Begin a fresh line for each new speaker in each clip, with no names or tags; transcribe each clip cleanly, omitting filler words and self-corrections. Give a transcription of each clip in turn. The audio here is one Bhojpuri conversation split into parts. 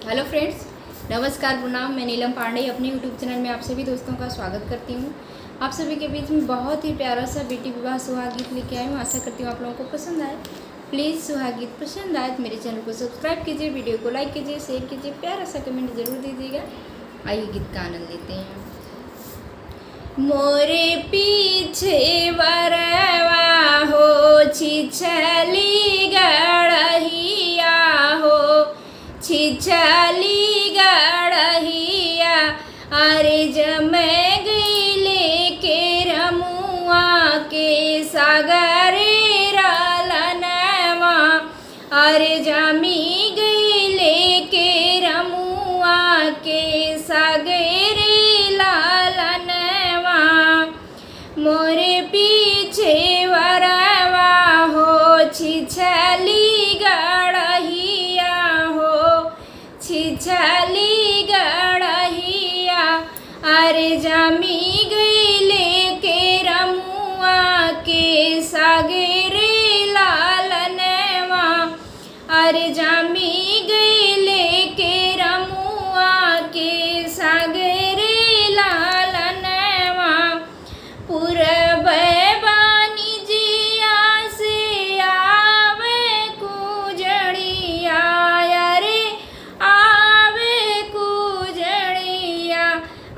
हेलो फ्रेंड्स, नमस्कार, प्रणाम। मैं नीलम पांडे अपने यूट्यूब चैनल में आप सभी दोस्तों का स्वागत करती हूँ। आप सभी के बीच में बहुत ही प्यारा सा बेटी विवाह सुहाग गीत लेके आई हूँ। आशा करती हूँ आप लोगों को पसंद आए। प्लीज़ सुहाग गीत पसंद आए तो मेरे चैनल को सब्सक्राइब कीजिए, वीडियो को लाइक कीजिए, शेयर कीजिए, प्यारा सा कमेंट जरूर दीजिएगा। आइए गीत का आनंद लेते हैं। मोरे पीछे वरवा हो छिछली गड़हिया हो, छिछली गड़हिया अरे जमै गईले के रमुआ के सागरे रलनवा, अरे जामी गईले के रमुआ के सागरे लालनवा। मोरे पीछे वरवा हो छिछली गड़हिया हो, छिछली गड़हिया अरे जामी गईले के रमुआ के सागरे लालनवा, अरे जामी गईले के रमुआ के सागरे लालनवा। पूरब बानी जिया से आवे कुजड़िया, अरे आवे कुजड़िया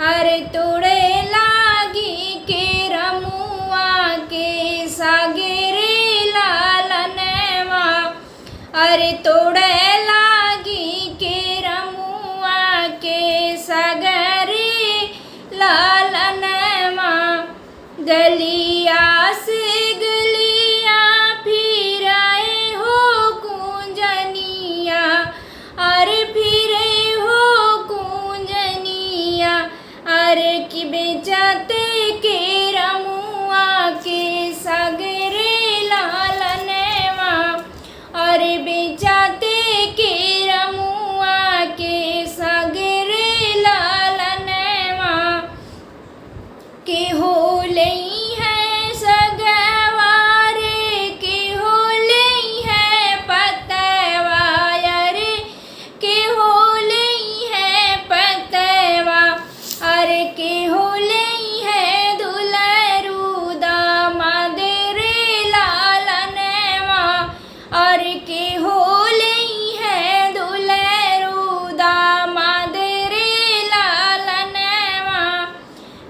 अरे तोड़े लागी के रमुआ के सागरे लालनवा, अरे तोड़े लागी के रमुआ के सागरे लालनवा। गलिया से गलिया फिराए हो कुंजनिया, अरे फिरे हो कुंजनिया अरे कि बेचते के रमुआ के सागरे लालनवा, अरे बेचते के रमुआ के सागरे लालनवा। के हो लई है सगवारे, के हो लई है पतवा, अरे के हो लई है पतवा, अरे के हो लई है दुलरू दामाद रे लालनवा, अरे के हो लई है दुलरू दामाद रे लालनवा।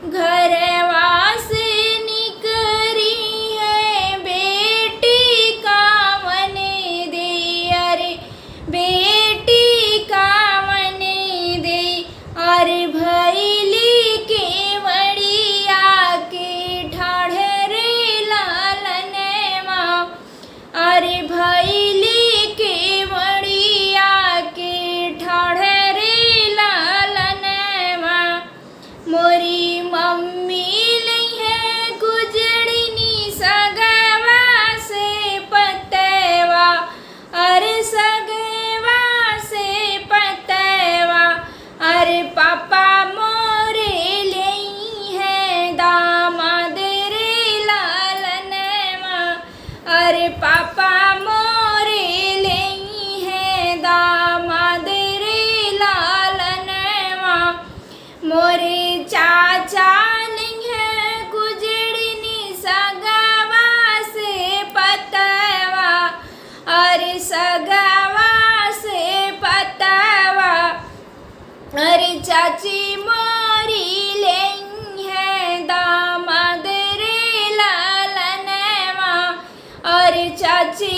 घरवा से निकरी है बेटी कामने दे, अरे बेटी कामने दे, अरे भैली के वड़िया के ठाढ़रे लालनवा, अरे भैली के वड़िया के ठाढ़रे लालनवा। मोरी मम्मी लई है गुजड़नी सगवा से पतवा, अरे सगवा से पतवा, अरे पापा मोरे लई है दामाद रे लालनवा, अरे पापा मोरे लई है दामाद रे लालनवा। मोरे चाचा नहीं है गुजड़नी सगवा से पतवा, अरे सगवा से पतवा, अरे चाची मोरी लई है दामाद रे लालनवा, अरे चाची